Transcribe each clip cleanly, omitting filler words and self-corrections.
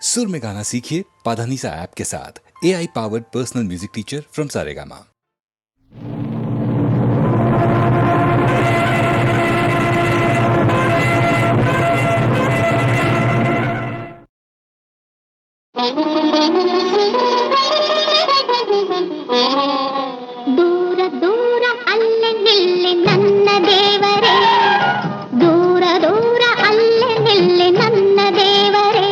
सुर में गाना सीखिए पाधानीसा ऐप के साथ। AI powered personal music teacher from Saregama. ದೂರ ದೂರ ಅಲ್ಲೇ ನಿಲ್ಲಿ ನನ್ನ ದೇವರೇ, ದೂರ ದೂರ ಅಲ್ಲೇ ನಿಲ್ಲಿ ನನ್ನ ದೇವರೇ.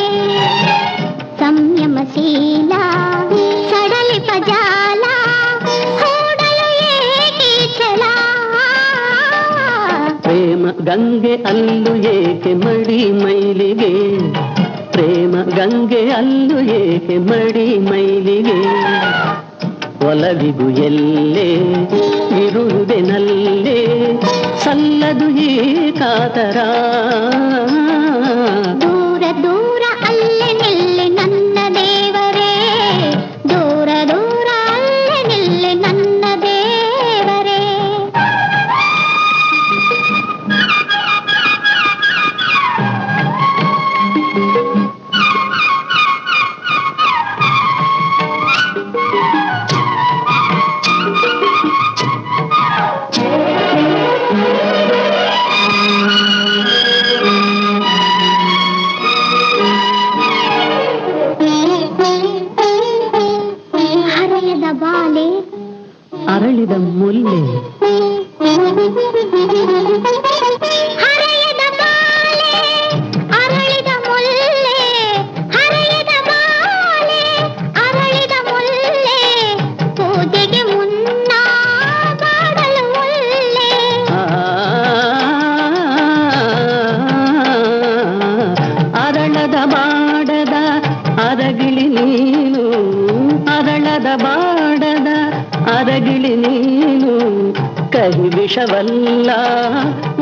ಸಂಯಮಶೀಲ ಸಡಲಿ ಪಜಾಲ ಹೂಡಲು ಏಕೆ ಛಲ. ಪ್ರೇಮ ಗಂಗೆ ಅಲ್ಲು ಏಕೆ ಮಡಿ ಮೈಲಿಗೆ, ಪ್ರೇಮ ಗಂಗೆ ಅಲ್ಲು ಏಕೆ ಮಡಿ ಮೈಲಿಗೆ. ಒಲವಿಗೂ ಎಲ್ಲೇ ಇರುವುದೆನಲ್ಲೇ ಸಲ್ಲದು ಈ ಕಾತರ. ದೂರ ದೂರ ಅಲ್ಲೇ ನಿಲ್ಲಿ ನನ್ನ ದೇವರೇ, ದೂರ ದೂರ ಅಲ್ಲೇ ನಿಲ್ಲಿ ನನ್ನ ದೇವರೇ. ಹರೆಯದ ಬಾಲೆ ಅರಳಿದ ಮುಲ್ಲೆ, ಹರೆಯದ ಬಾಲೆ ಅರಳಿದ ಮುಲ್ಲೆ, ಹರೆಯದ ಬಾಲೆ ಅರಳಿದ ಮುಲ್ಲೆ, ಪೂಜೆಗೆ ಮುನ್ನ ಬಾಡಲು ಮುಲ್ಲೆ. ಅರಳದ ಬಾಡದ ಅರಗಿಳಿ ನೀನು, ಅರಳದ ಬಾಡದ ಅರಗಿಳಿ ನೀನು. ಕಹಿ ವಿಷವಲ್ಲ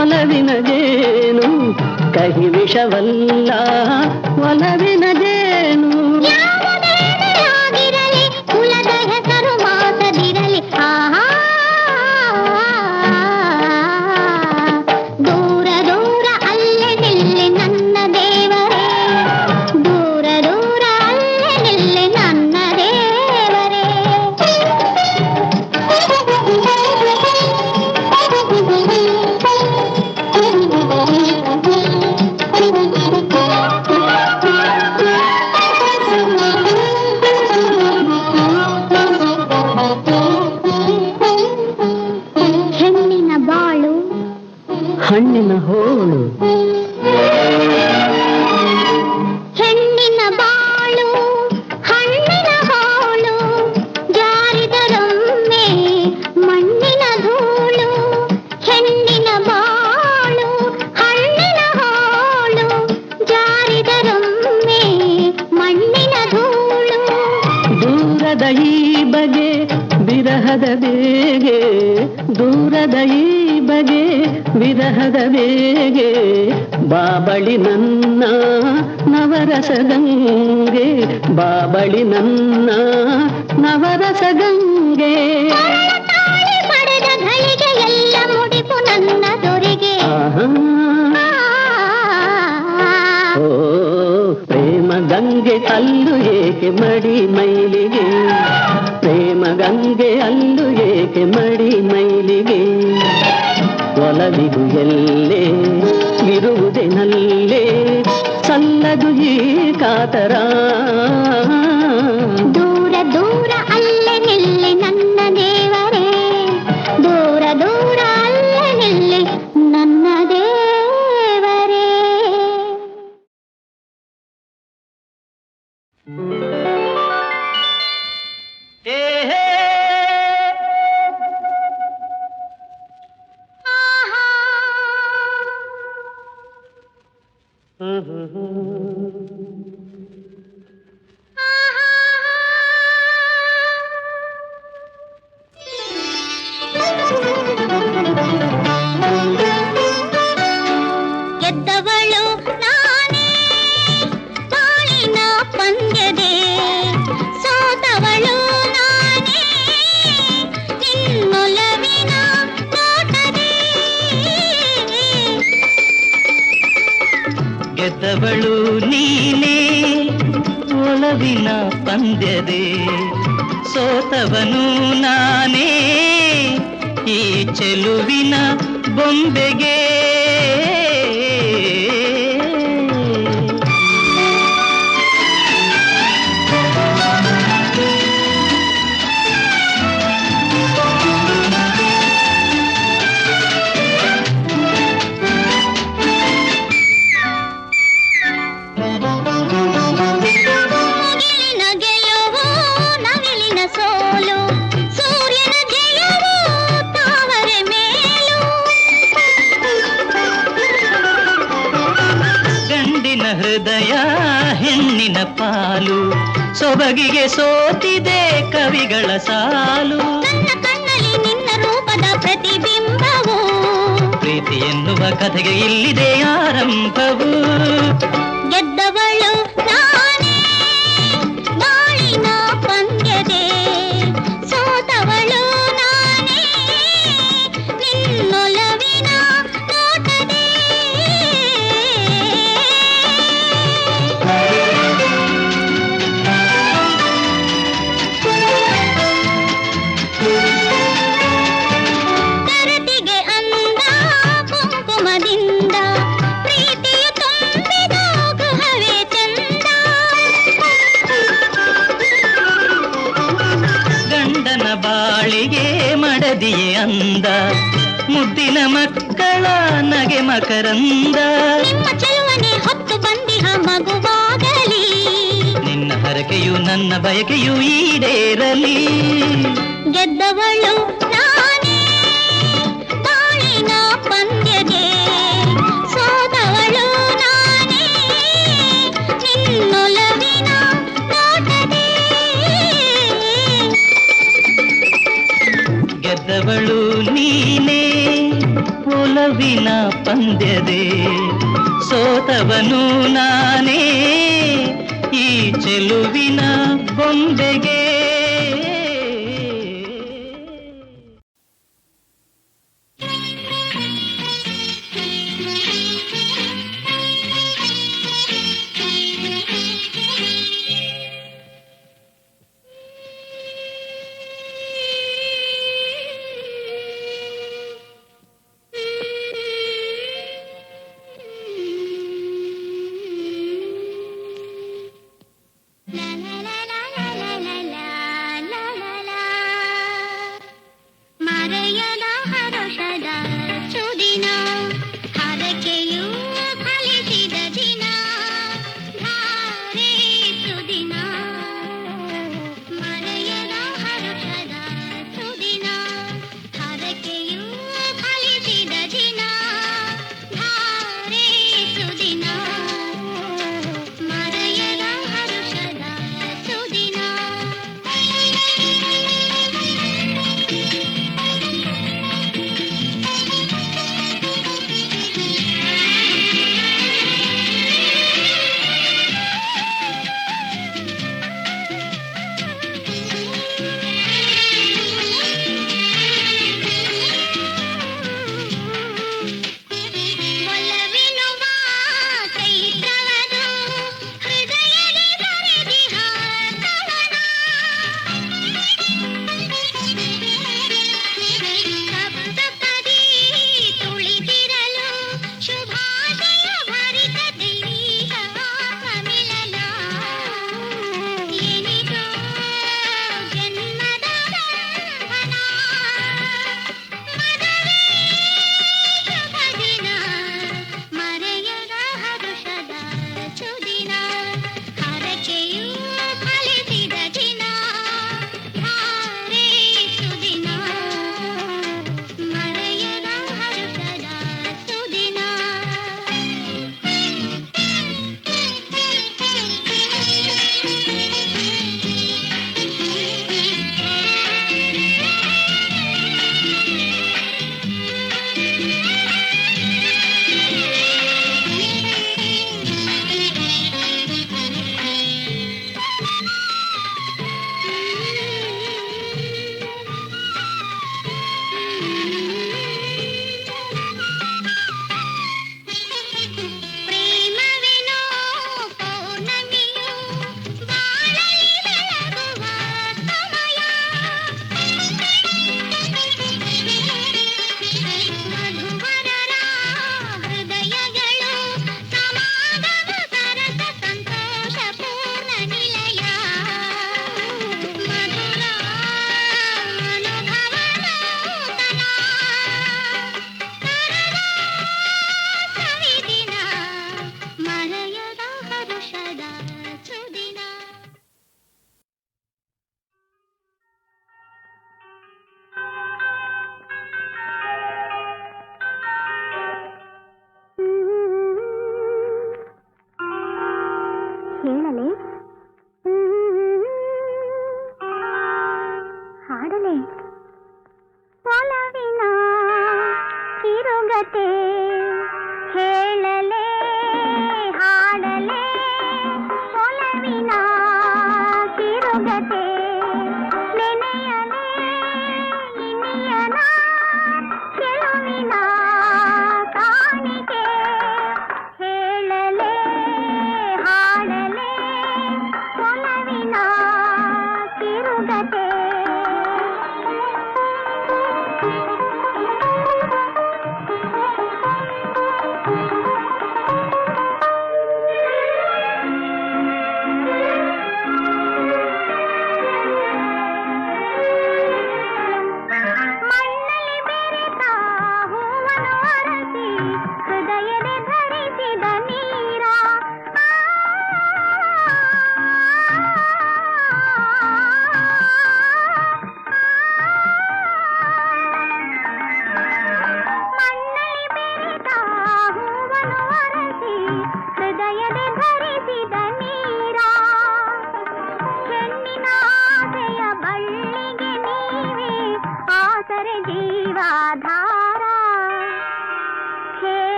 ಒಲವಿನ ಜೇನು, ಕಹಿ ವಿಷವಲ್ಲ ಒಲವಿನ ಜೇನು. ಯಾವುದೇನೇ ಆಗಿರಲಿ ಕುಲದ ಹೆಸರು ಮಾಸದಿರಲಿ. ಆಹಾ, ದೂರ ದೂರ ಅಲ್ಲೇ ನಿಲ್ಲಿ ನನ್ನ ದೇವರೇ, ದೂರ ದೂರ ಅಲ್ಲೇ ನಿಲ್ಲಿ ನನ್ನ ದೇವರೇ. ಹೆಣ್ಣಿನ ಬಾಳು ಹಣ್ಣಿನ ಹೋಳು, ಹೆಣ್ಣಿನ ಬಾಳು ಹಣ್ಣಿನ ಹೋಳು, ಜಾರಿದರೊಮ್ಮೆ ಮಣ್ಣಿನ ಧೂಳು. ಹೆಣ್ಣಿನ ಬಾಳು ಹಣ್ಣಿನ ಹೋಳು, ಜಾರಿದರೊಮ್ಮೆ ಮಣ್ಣಿನ ಧೂಳು. ದೂರದ ಈ ಬಗೆ ವಿರಹದ ಬೇಗೆ, ದೂರದ ಈ ಬಗೆ ವಿರಹದ ಬೇಗೆ. ಬಾಬಳಿ ನನ್ನ ನವರಸ ಗಂಗೆ, ಬಾಬಳಿ ನನ್ನ ನವರಸ ಗಂಗೆ. ಕೊರಳ ತಾಳಿ ಪಡೆದ ಘಳಿಗೆ ಎಲ್ಲ ಮುಡಿಪು ನನ್ನ ದೊರೆಗೆ. ಆಹಾ. ಓ ಪ್ರೇಮ ಗಂಗೆ ಅಲ್ಲು ಏಕೆ ಮಡಿ ಮೈಲಿಗೆ, ಪ್ರೇಮ ಗಂಗೆ ಅಲ್ಲು ಏಕೆ ಮಡಿ ಮೈಲಿಗೆ. ಒಲವಿಗೂ ಎಲ್ಲೇ ಇರುವುದೆನಲ್ಲೇ ಸಲ್ಲದು ಈ ಕಾತರ. ದೂರ ದೂರ ಅಲ್ಲೇ ನಿಲ್ಲಿ ನನ್ನ ದೇವರೇ, ದೂರ ದೂರ ಅಲ್ಲೇ ನಿಲ್ಲಿ ನನ್ನ ದೇವರೇ. ಆಹಾ, ಗೆದ್ದವಳು ನಾನೇ ಬಾಳಿನ ಪಂದ್ಯದೆ, ಸೋತವಳು ನಾನೇ ನಿನ್ನೊಲವಿನ ನೋಟದೆ. ಗೆದ್ದವಳು ನೀನೇ ಒಲವಿನ ಪಂದ್ಯದೆ ಸೋತವನು ನಾನೇ ಈ ಚೆಲುವಿನ ಬೊಂಬೆಗೆ. ಹೃದಯ ಹೆಣ್ಣಿನ ಪಾಲು ಸೊಬಗಿಗೆ ಸೋತಿದೆ ಕವಿಗಳ ಸಾಲು. ನನ್ನ ಕಣ್ಣಲ್ಲಿ ನಿನ್ನ ರೂಪದ ಪ್ರತಿಬಿಂಬವು ಪ್ರೀತಿ ಎನ್ನುವ ಕಥೆಗೆ ಇಲ್ಲಿದೆ ಆರಂಭವು. ಗೆದ್ದವಳು ನಾನೇ ಬಾಳಿನ ಪಂದ್ಯದೆ ಸೋತವಳು ನಾನೇ ನಿನ್ನೊಲವಿನ ನೋಟದೆ. ಕರತಿಗೆ ಅಂದ ಕುಂಕುಮದಿಂದ ಪ್ರೀತಿಯು ತುಂಬಿದ ಗೃಹವೇ ಚಂದ. ಗಂಡನ ಬಾಳಿಗೆ ಮಡದಿಯೇ ಅಂದ ಮುದ್ದಿನ ಮಕ್ಕಳ ನಗೆ ಮಕರಂದ. ನಿಮ್ಮ ಚೆಲುವನೆ ಹೊತ್ತು ಬಂದಿಹ ಮಗುವಾಗಲಿ ನಿನ್ನ ಹರಕೆಯು ನನ್ನ ಬಯಕೆಯು ಈಡೇರಲಿ. ಗೆದ್ದವಳು ನಾನೇ ಬಾಳಿನ ಪಂದ್ಯದೆ ಸೋತವಳು ನಾನೇ ನಿನ್ನೊಲವಿನ ನೋಟದೆ. ಗೆದ್ದವಳು ನೀನೇ ಒಲವಿನ ಪಂದ್ಯದೆ ಸೋತವನು ನಾನೇ ಈ ಚೆಲುವಿನ ಬೊಂಬೆಗೆ. La la la la la la la.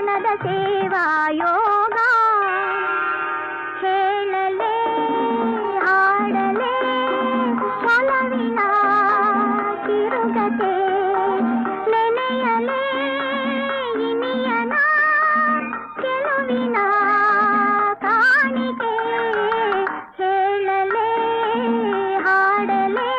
ಕ್ಷಣದ ಸೇವಾ ಯೋಗ ಹೇಳಲೇ ಹಾಡಲೇ ಒಲವಿನ ತಿರುಗತೆ ನೆನೆಯಲೇ ಇನಿಯನ ಗೆಲುವಿನ ಕಾಣಿಕೆ ಹೇಳಲೇ ಹಾಡಲೇ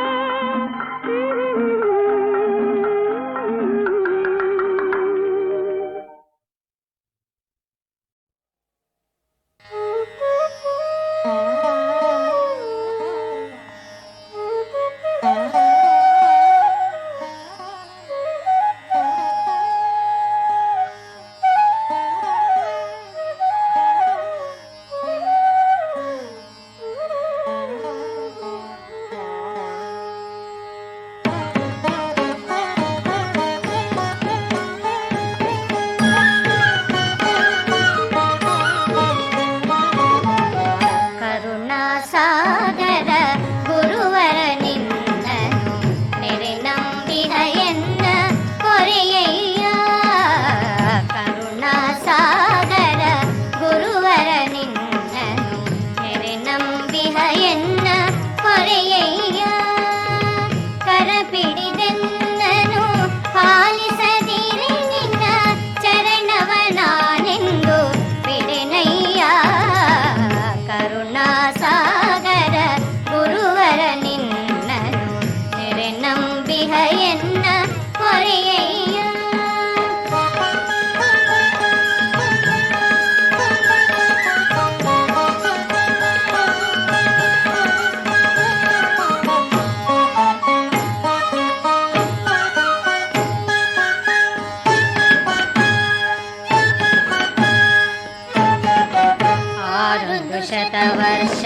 ಶತವರ್ಷ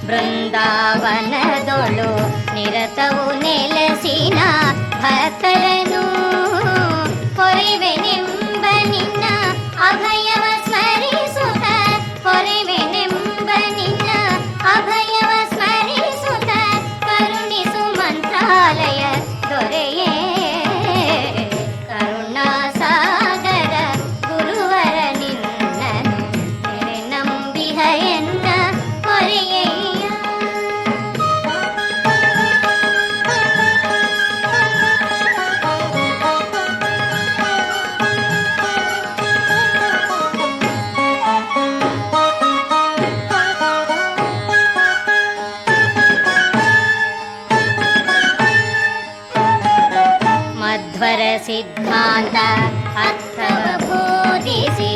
ಬೃಂದಾವನದೊಳು ನಿರತವು ನೆಲೆಸಿನ ಭಕ್ತರನು ಹೊರೆವೆನೆಂಬ ನಿನ್ನ ಅಭಯವ ಸ್ಮರಿಸುತ್ತ ಹೊರೆವೆನೆಂಬ ನಿನ್ನ ಅಭಯವ ಸ್ಮರಿಸುತ್ತ ಕರುಣಿಸು ಮಂತ್ರಾಲಯ ದೊರೆಯೇ ಕರುಣಾ ಸಾಗರ ಗುರುವರ ನಿನ್ನನು ನೆರೆ ನಂಬಿಹ ಎನ್ನ ಹೊರೆಯಯ್ಯ ಮಧ್ವರ ಸಿದ್ಧಾಂತ ಅರ್ಥವ ಬೋಧಿಸಿ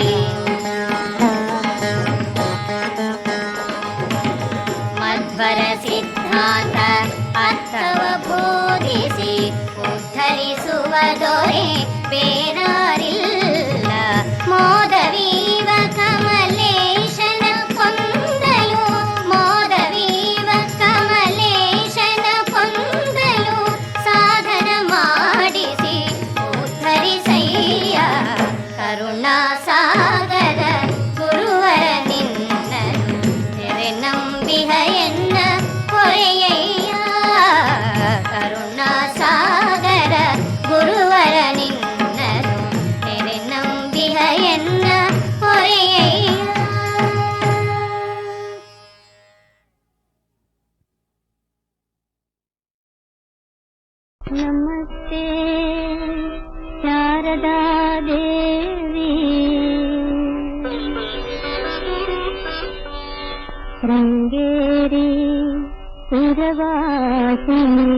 ಮಧ್ವರ ಸಿದ್ಧಾಂತ ಅರ್ಥವ ಬೋಧಿಸಿ ಉದ್ಧರಿಸುವ ದೊರೆ ಬೇರಾರಿಲ್ಲ ಮೋದವೀವ ಕಮಲೇಶನ ಕೊಂದಲು ಮೋದವೀವ ಕಮಲೇಶನ ಕೊಂದಲು ಸಾಧನ ಮಾಡಿಸಿ ಉದ್ಧರಿಸಯ್ಯ ಕರುಣಾ ಸಾಗರ ಗುರುವರ ನಿನ್ನನು ತೆರೆ ನಂಬಿಹ ಎನ್ನ ಹೊರೆಯಯ್ಯ ಕರುಣಾ ಸಾಗರ ಗುರುವರ ನಿನ್ನನು ತೆರೆ ನಂಬಿಹ ಎನ್ನ ಹೊರೆಯಯ್ಯ. ನಮಸ್ತೆ ಶಾರದಾ ದೇವಿ ಶೃಂಗೇರಿ ಪುರವಾಸಿನಿ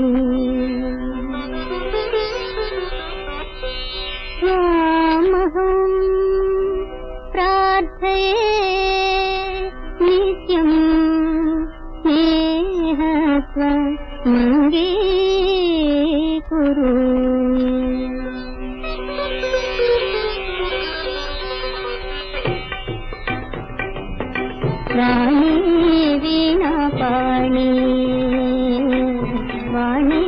ತ್ವಾಮಹಂ ಪ್ರಾರ್ಥಯೇ ನಿತ್ಯಂ ಸ್ನೇಹತ್ವ ಮಂಗೇ ಕುರು ರಾಣಿ ವೀಣಾ ಪಾಣಿ ವಾಣಿ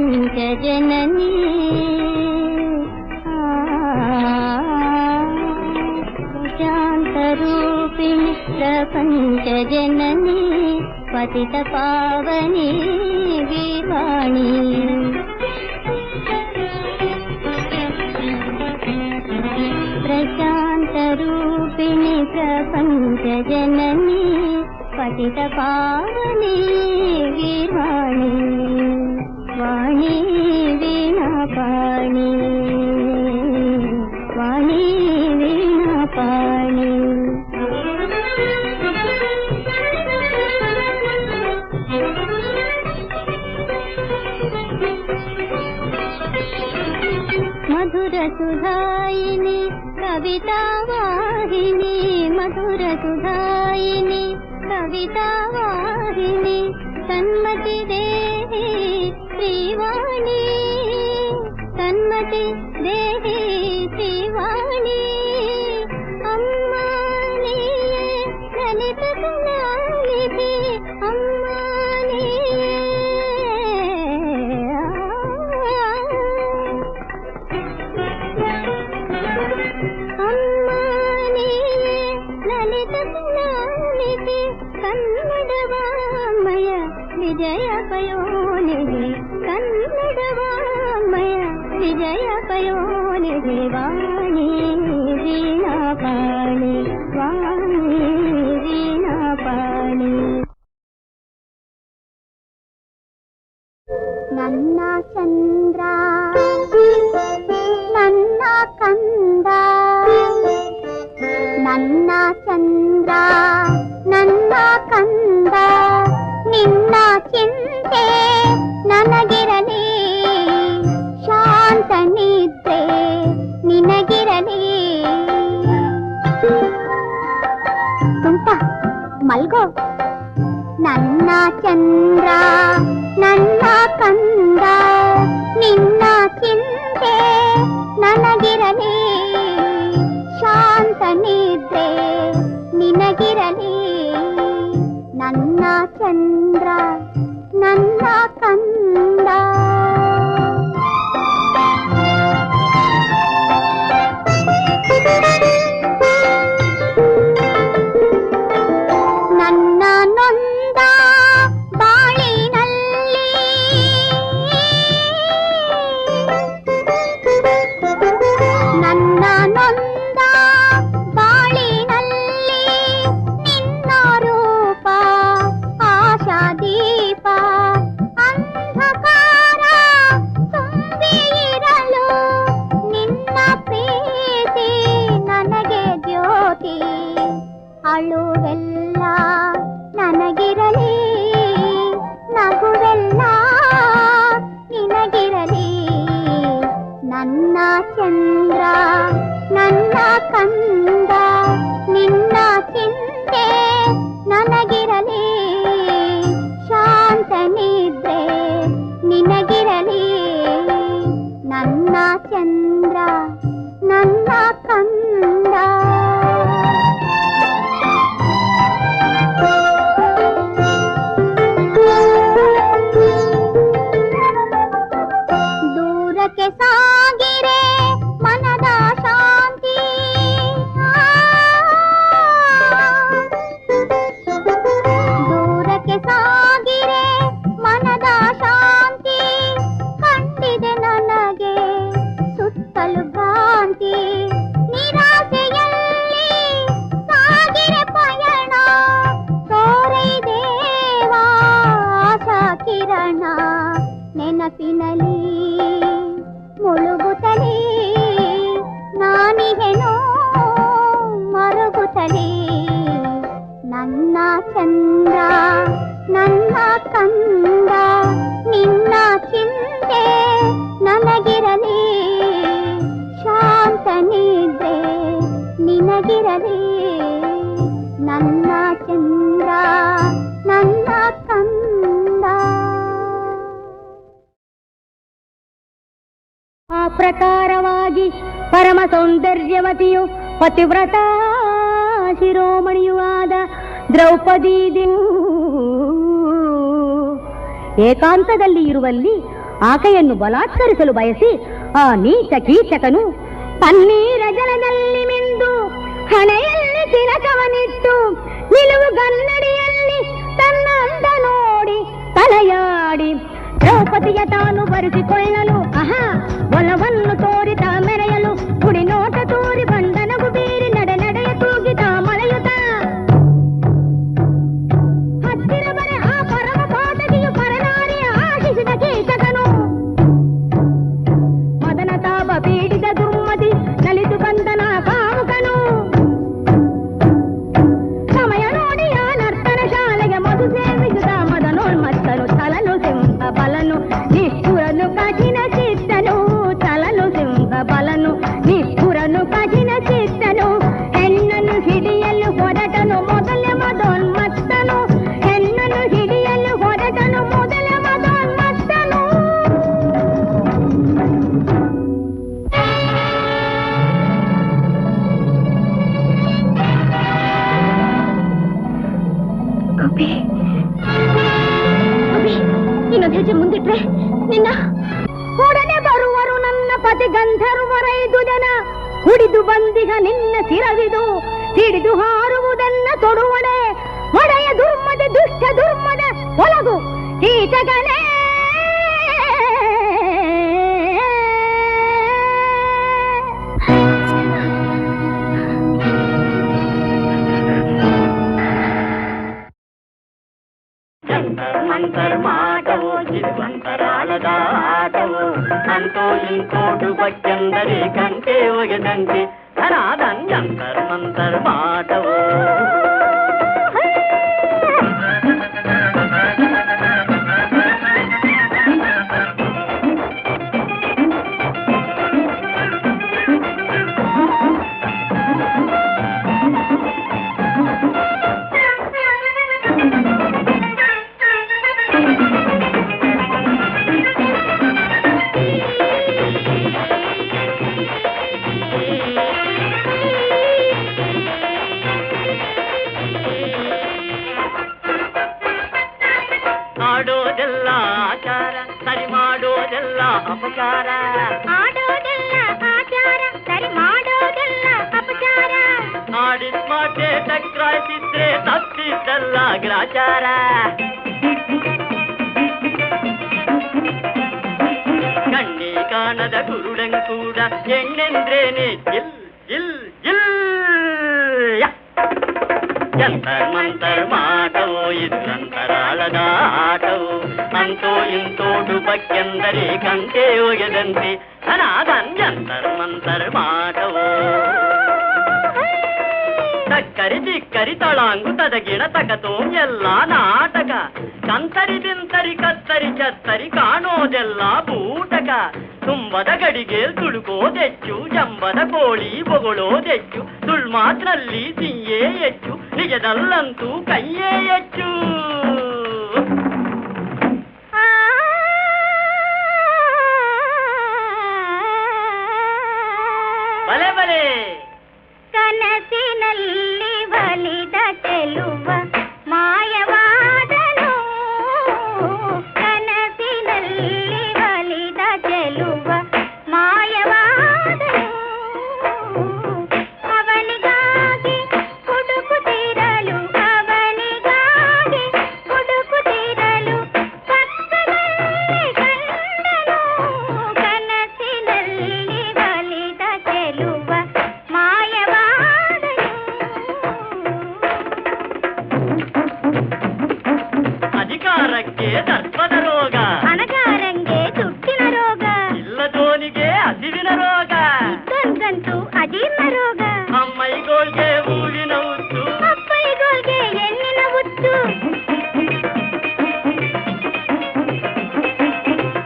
जननी शान्तरूपिणि प्रपञ्चजननी पतितपावनी गीर्वाणी प्रशान्तरूपिणि प्रपञ्चजननी पतितपावनी गीर्वाणी वाणी वीणापाणि वाणी वीणापाणि मधुरसुधायिनी कवितावाहिनी मधुरसुधायिनी कवितावाहिनी सन्मति देहि श्रीवाणी सन्मति देहि श्रीवाणी अम्मा नीये ललित कलानिधि अम्मा कन्नडवामय विजय पयोनिधि कन्नडवामय विजय पयोनिधि वाणी वीणापाणि वाणी वीणापाणि ನನ್ನ ಚಂದ್ರ ನನ್ನ ಕಂದ ನನ್ನ ಚಂದ್ರ ನನ್ನ ಕಂದ ನಿನ್ನ ಚಿಂತೆ ನನಗಿರಲಿ ಶಾಂತ ನಿದ್ರೆ ನಿನಗಿರಲಿ ತುಂಟ ಮಲ್ಗೋ ನನ್ನ ಚಂದ್ರ ನನ್ನ ಕಂದ ನಿನ್ನ ಚಿಂತೆ ನನಗಿರಲಿ ಶಾಂತ ನಿದ್ರೆ ನಿನಗಿರಲಿ ನನ್ನ ಚಂದ್ರ ನನ್ನ ಕಂದ ನನ್ನ ನೊಂದ ಬಾಳಿನಲ್ಲಿ ನನ್ನ ನೊಂದ ಬಾಳಿನಲ್ಲಿ ನಿನ್ನ ರೂಪ ಆಶಾದೀಪ ಅಂಧಕಾರ ತುಂಬಿರಲು ನಿನ್ನ ಪ್ರೀತಿ ನನಗೆ ಜ್ಯೋತಿ ಅಳುವೆಲ್ಲ ನನಗಿರಲಿ ನಗುವೆಲ್ಲ ನಿನಗಿರಲಿ ನನ್ನ ಚಂದ್ರ ನನ್ನ ಕಂದ ನಿನ್ನ ಚಿಂತೆ ನನಗಿರಲಿ ಶಾಂತ ನಿದ್ರೆ ನಿನಗಿರಲಿ ನನ್ನ ಚಂದ್ರ ನನ್ನ ಕಂದ ದೂರಕ್ಕೆ ಸಾಗಿರೆ ಮನದ ಶಾಂತಿ ದೂರಕ್ಕೆ ಸಾಗಿರೆ ಮನದ ಶಾಂತಿ ಕಂಡಿದೆ ನನಗೆ ಸುತ್ತಲು ಭ್ರಾಂತಿ ನಿರಾಸೆಯಲ್ಲಿ ಸಾಗಿರೆ ಪಯಣ ತೋರೈದೇವಾ ಆಶಾ ಕಿರಣ ನೆನಪಿನಲಿ ಮುಳುಗುತ್ತಲೇ ನಾನಿಗೆನೋ ಮರುಗುತ್ತಲೇ ನನ್ನ ಚಂದ್ರ ನನ್ನ ಕಂದ ನಿನ್ನ ಚಿಂತೆ ನನಗಿರಲಿ ಶಾಂತ ನಿದ್ರೆ ನಿನಗಿರಲಿ ನನ್ನ ಚಂದ್ರ ನನ್ನ ಕಂದ ಆ ಪ್ರಕಾರವಾಗಿ ಪರಮ ಸೌಂದರ್ಯವತಿಯು ಪತಿವ್ರತ ಶಿರೋಮಣಿಯೂ ಆದ ದ್ರೌಪದಿ ಏಕಾಂತದಲ್ಲಿ ಇರುವಲ್ಲಿ ಆಕೆಯನ್ನು ಬಲಾತ್ಕರಿಸಲು ಬಯಸಿ ಆ ನೀಚ ಕೀಚಕನು ಪನ್ನೀರ ಜಲದಲ್ಲಿ ಮಿಂದು ಹಣೆಯಲ್ಲಿ ತಿಲಕವನಿಟ್ಟು ನಿಲುವು ಗನ್ನಡಿಯಲ್ಲಿ ತನ್ನ ಅಂದ ನೋಡಿ ತಲೆಯಾಡಿ ದ್ರೌಪದಿಯ ತಾನು ಬರೆಸಿಕೊಳ್ಳಲು ಒಲವನ್ನು ತೋರಿತ ಮೆರೆಯಲು ಗುಡಿ ನೋಟ ತೋರಿ ಬಂಡನಗು ಬೀರಿ ನಡೆಯ ತೂಗಿದ ಮಳೆಯುತ ಹತ್ತಿರ ಬರೆ ಆ ಪರಮ ಪಾತಕಿಯು ಪರನಾರಿಯ ಆಶಿಸಿದ ಕೀಚಕನು ಮದನ ತಾಪ ಪೀಡಿದ ದುರ್ಮತಿ ನಲಿದು ಬಂದನ ಕಾಮುಕನು ಸಮಯ ನೋಡಿ ಆ ನರ್ತನ ಶಾಲೆಗೆ ಮಧು ಸೇವಿಸಿದ ಮದನೋನ್ಮತ್ತನು ಚಲನು ಸಿಂಹ ಬಲನು ನಿಷ್ಠುರನು ಕಠಿಣ ಚಿತ್ತನು ಚಲನು ಸಿಂಹ ಬಲನು ನಿಷ್ಠುರನು ಕಠಿಣ ಚಿತ್ತನು ಹೆಣ್ಣನ್ನು ಹಿಡಿಯಲು ಹೊರಟನು ಮೊದಲೇ ಮದೋನ್ಮತ್ತನು ಹೆಣ್ಣನ್ನು ಹಿಡಿಯಲು ಹೊರಟನು ಮೊದಲೇ ಮದೋನ್ಮತ್ತನು ಇನ್ನೊಂದು ಹೆಜ್ಜೆ ಮುಂದಿಟ್ರೆ ನಿನ್ನ ಕೂಡನೆ ಬರುವರು ನನ್ನ ಪತಿ ಗಂಧರ್ವರೈದು ಜನ ಹುಡಿದು ಬಂದಿಗ ನಿನ್ನ ಸಿರವಿದು ಹಿಡಿದು ಹಾರುವುದನ್ನ ತೊಡುವಡೆ ಒಡೆಯ ದುರ್ಮದ ದುಷ್ಟ ದುರ್ಮದ ಒಲಗು ಕೀಚಕನೇ ಮಂತರ ಮಾಟವು ಚಿರುವಂತರಾಳದ ಆಟವು ಅಂತೋ ಇಂಕೋಟು ಬಕ್ಕೆಂದರೆ ಕಂಟೆ ಒಗೆದಂತೆ ಧನಾದನ್ ಜಂತರ್ ಮಂತರ ಮಾಟವು ಆಡೋದೆಲ್ಲ ಆಚಾರ ಸರಿ ಮಾಡೋದೆಲ್ಲ ಅಪಚಾರ ಆಡೋದೆಲ್ಲ ಆಚಾರ ಸರಿ ಮಾಡೋದೆಲ್ಲ ಅಪಚಾರ ಆಡಿದ ಮಾತೆ ಟಕ್ರಾಯಿಸಿದ್ರೆ ತಪ್ಪಿದ್ದಲ್ಲ ಗ್ರಾಚಾರ ಕಣ್ಣಿ ಕಾಣದ ಕುರುಡಂ ಕೂಡ ಹೆಣ್ಣೆಂದ್ರೇನೆ ಜಿಲ್ ಜಿಲ್ ಜಿಲ್ ಜಂತರ್ ಮಂತರ್ ಮಾಟವು ಇದು ನಂತರಾಳದ ಆಟವು ಅಂತೋ ಇಂತೋಟು ಬಕ್ಕೆಂದರೆ ಕಂಟೆ ಒಗೆದಂತೆ ಧನಾದನ್ ಜಂತರ್ ಮಂತರ್ ಮಾಟವು ತಕ್ಕರಿ ಚಿಕ್ಕರಿ ತಳಾಂಗು ತದಗಿಣ ತಕತೋಂ ಎಲ್ಲ ನಾಟಕ ಕಂತರಿ ಬಿಂತರಿ ಕತ್ತರಿ ಚತ್ತರಿ ಕಾಣೋದೆಲ್ಲ ಬೂಟಕ ತುಂಬದ ಗಡಿಗೇಲ್ ತುಳುಕೋದೆಚ್ಚು ಜಂಬದ ಕೋಳಿ ಬೊಗಳೋದೆಚ್ಚು ಸುಳ್ಮಾತ್ರಲ್ಲಿ ಸಿಂಯೇ ಹೆಚ್ಚು ನಿಜದಲ್ಲಂತೂ ಕೈಯೇ ಹೆಚ್ಚು ಬಲೆ ಬಲೆ ಕನಸಿನಲ್ಲಿ ಬಲಿದ ಚೆಲುವ ಮಾಯವಾದನು ಕನಸಿನಲ್ಲಿ ಬಲಿದ ಚೆಲುವ ಮಾಯವಾದನು ಅವನಿಗಾಗಿ ಹುಡುಕುತ್ತಿರಲು ಪಕ್ಕದಲ್ಲಿ ಕಂಡನು ಕನಸಿನಲ್ಲಿ ಬಲಿದ ಚೆಲುವ ಅಧಿಕಾರಕ್ಕೆ ದರ್ಪದ ರೋಗ ಹಣಗಾರಂಗೆ ದುಡ್ಡಿನ ರೋಗ ಇಲ್ಲದೋನಿಗೆ ಹಸಿವಿನ ರೋಗ ಇದ್ದಂತೂ ಅಜೀರ್ಣ ರೋಗ ಅಮ್ಮೈಗೋಳ್ಗೆ ಊರಿನ ಉತ್ತು ಅಪ್ಪೈಗೋಳ್ಗೆ ಹೆಣ್ಣಿನ ಹುತ್ತು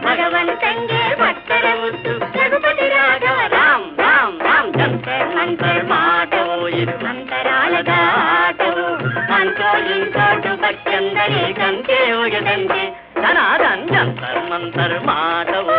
ಭಗವಂತಂಗೆ ಭಕ್ತರ ಹುತ್ತು ರಘುಪತಿ ರಾಘವ ರಾಮ್ ರಾಮ್ ರಾಮ್ ಜಂತರ್ ಮಂತರ್ ಮಾಟವು ಇದು ನಂತರಾಳದ ಆಟವು ಅಂತೋ ಇಂಕೋಟು ಬಕ್ಕೆಂದರೆ ಕಂಟೆ ಒಗೆದಂತೆ ಧನಾದನ್ ಜಂತರ್ ಮಂತರ್ ಮಾಟವು